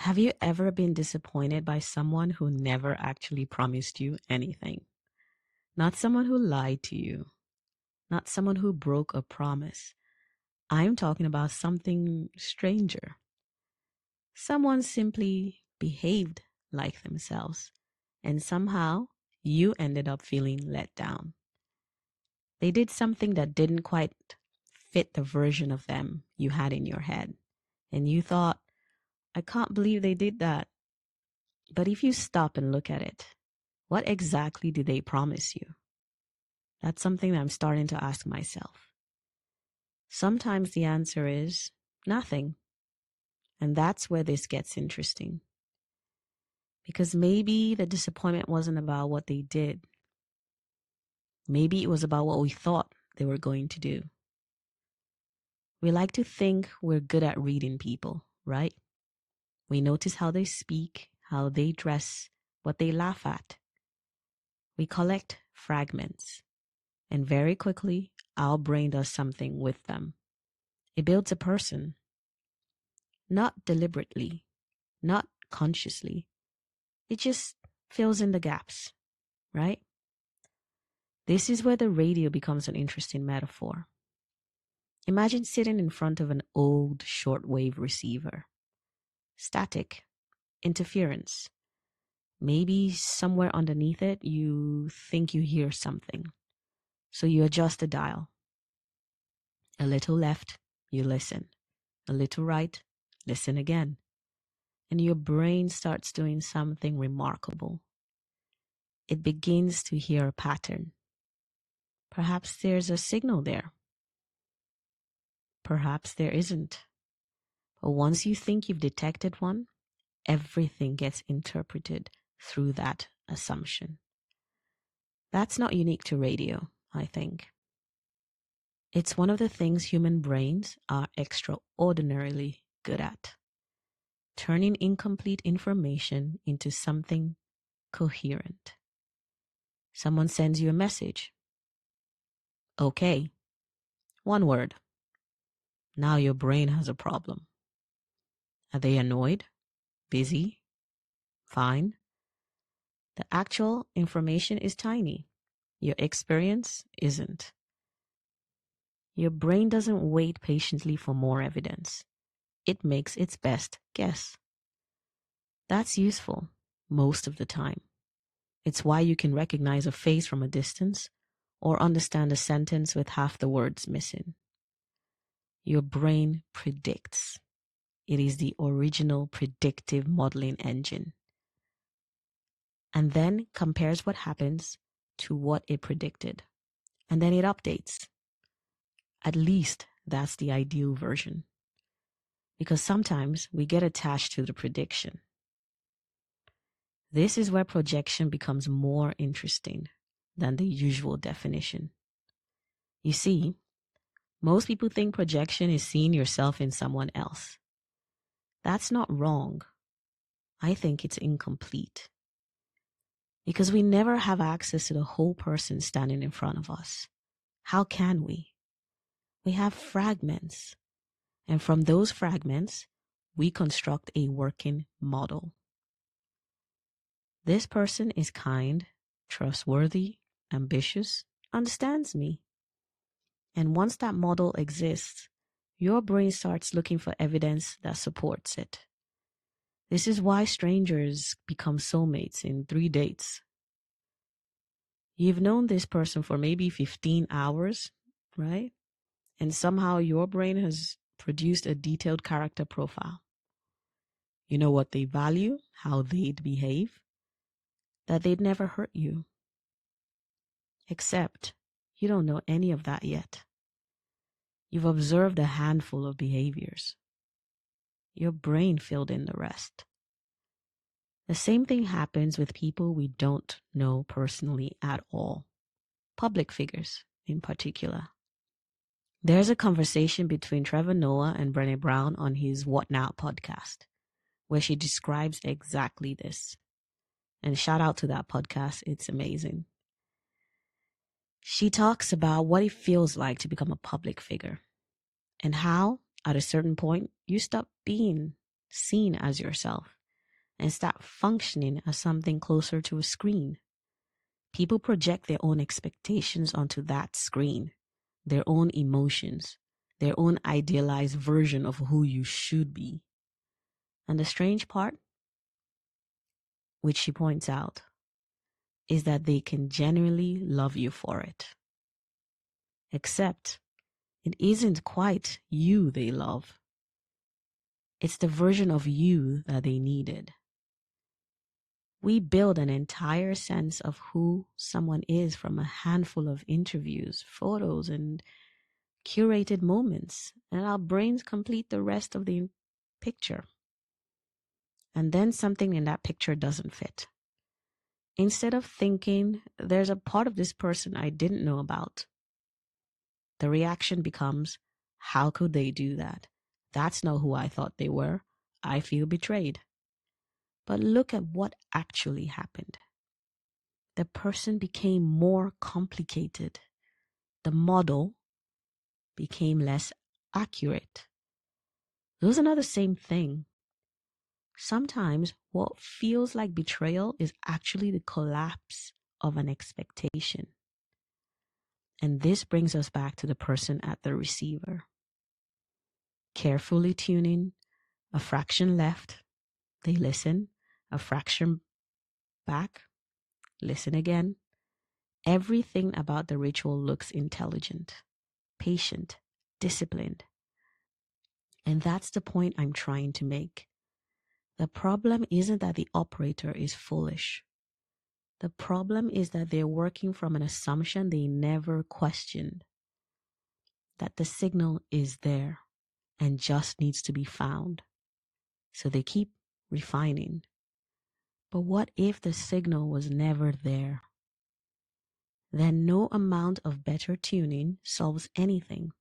Have you ever been disappointed by someone who never actually promised you anything? Not someone who lied to you, not someone who broke a promise. I'm talking about something stranger. Someone simply behaved like themselves, and somehow you ended up feeling let down. They did something that didn't quite fit the version of them you had in your head, and you thought, I can't believe they did that. But if you stop and look at it, what exactly did they promise you? That's something that I'm starting to ask myself. Sometimes the answer is nothing. And that's where this gets interesting. Because maybe the disappointment wasn't about what they did. Maybe it was about what we thought they were going to do. We like to think we're good at reading people, right? We notice how they speak, how they dress, what they laugh at. We collect fragments. And very quickly, our brain does something with them. It builds a person, not deliberately, not consciously. It just fills in the gaps, right? This is where the radio becomes an interesting metaphor. Imagine sitting in front of an old shortwave receiver. Static, interference. Maybe somewhere underneath it, you think you hear something. So you adjust the dial. A little left, you listen. A little right, listen again. And your brain starts doing something remarkable. It begins to hear a pattern. Perhaps there's a signal there. Perhaps there isn't. But once you think you've detected one, everything gets interpreted through that assumption. That's not unique to radio, I think. It's one of the things human brains are extraordinarily good at. Turning incomplete information into something coherent. Someone sends you a message. Okay. One word. Now your brain has a problem. Are they annoyed? Busy? Fine? The actual information is tiny. Your experience isn't. Your brain doesn't wait patiently for more evidence. It makes its best guess. That's useful most of the time. It's why you can recognize a face from a distance or understand a sentence with half the words missing. Your brain predicts. It is the original predictive modeling engine. And then compares what happens to what it predicted. And then it updates. At least that's the ideal version. Because sometimes we get attached to the prediction. This is where projection becomes more interesting than the usual definition. You see, most people think projection is seeing yourself in someone else. That's not wrong. I think it's incomplete. Because we never have access to the whole person standing in front of us. How can we? We have fragments. And from those fragments, we construct a working model. This person is kind, trustworthy, ambitious, understands me. And once that model exists, your brain starts looking for evidence that supports it. This is why strangers become soulmates in 3 dates. You've known this person for maybe 15 hours, right? And somehow your brain has produced a detailed character profile. You know what they value, how they'd behave, that they'd never hurt you. Except you don't know any of that yet. You've observed a handful of behaviors. Your brain filled in the rest. The same thing happens with people we don't know personally at all. Public figures in particular. There's a conversation between Trevor Noah and Brené Brown on his What Now podcast, where she describes exactly this. And shout out to that podcast, it's amazing. She talks about what it feels like to become a public figure and how, at a certain point, you stop being seen as yourself, and start functioning as something closer to a screen. People project their own expectations onto that screen, their own emotions, their own idealized version of who you should be. And the strange part, which she points out, is that they can genuinely love you for it. Except it isn't quite you they love. It's the version of you that they needed. We build an entire sense of who someone is from a handful of interviews, photos, and curated moments, and our brains complete the rest of the picture. And then something in that picture doesn't fit. Instead of thinking, there's a part of this person I didn't know about, the reaction becomes, how could they do that? That's not who I thought they were. I feel betrayed. But look at what actually happened. The person became more complicated. The model became less accurate. Those are not the same thing. Sometimes what feels like betrayal is actually the collapse of an expectation. And this brings us back to the person at the receiver. Carefully tuning, a fraction left, they listen, a fraction back, listen again. Everything about the ritual looks intelligent, patient, disciplined. And that's the point I'm trying to make. The problem isn't that the operator is foolish. The problem is that they're working from an assumption they never questioned, that the signal is there and just needs to be found. So they keep refining. But what if the signal was never there? Then no amount of better tuning solves anything.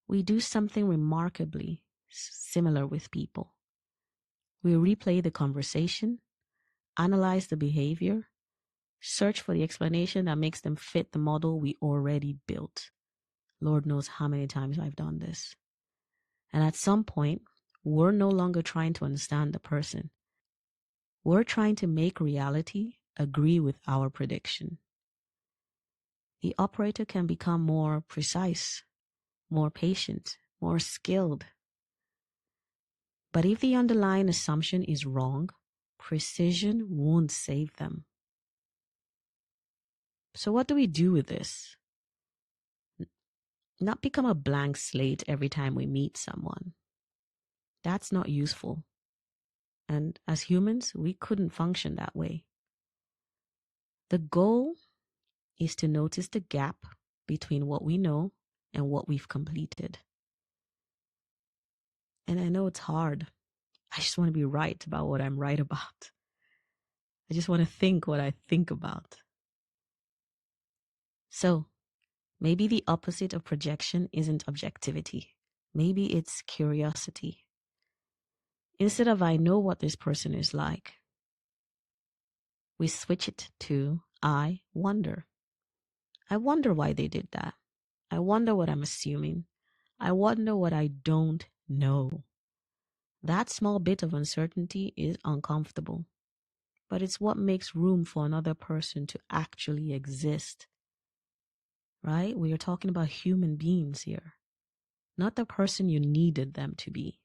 We do something remarkably similar with people. We replay the conversation, analyze the behavior, search for the explanation that makes them fit the model we already built. Lord knows how many times I've done this. And at some point, we're no longer trying to understand the person. We're trying to make reality agree with our prediction. The operator can become more precise, more patient, more skilled. But if the underlying assumption is wrong, precision won't save them. So what do we do with this? Not become a blank slate every time we meet someone. That's not useful. And as humans, we couldn't function that way. The goal is to notice the gap between what we know and what we've completed. And I know it's hard. I just want to be right about what I'm right about. I just want to think what I think about. So maybe the opposite of projection isn't objectivity. Maybe it's curiosity. Instead of I know what this person is like, we switch it to I wonder. I wonder why they did that. I wonder what I'm assuming. I wonder what I don't know. That small bit of uncertainty is uncomfortable, but it's what makes room for another person to actually exist. Right? We are talking about human beings here, not the person you needed them to be.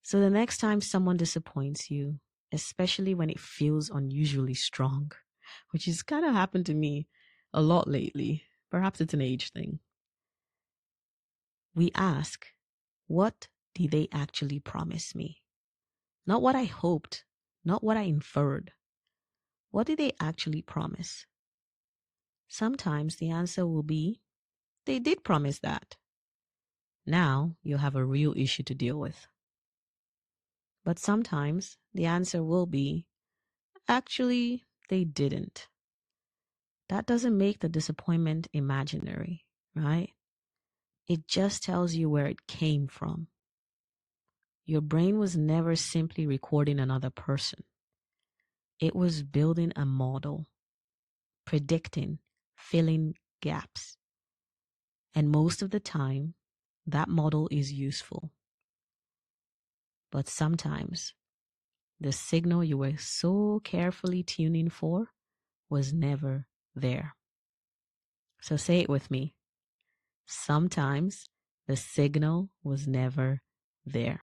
So the next time someone disappoints you, especially when it feels unusually strong, which has kind of happened to me a lot lately, perhaps it's an age thing, we ask, what did they actually promise me? Not what I hoped, not what I inferred. What did they actually promise? Sometimes the answer will be, they did promise that. Now you'll have a real issue to deal with. But sometimes the answer will be, actually, they didn't. That doesn't make the disappointment imaginary, right? It just tells you where it came from. Your brain was never simply recording another person. It was building a model, predicting, filling gaps. And most of the time, that model is useful. But sometimes the signal you were so carefully tuning for was never there. So say it with me. Sometimes the signal was never there.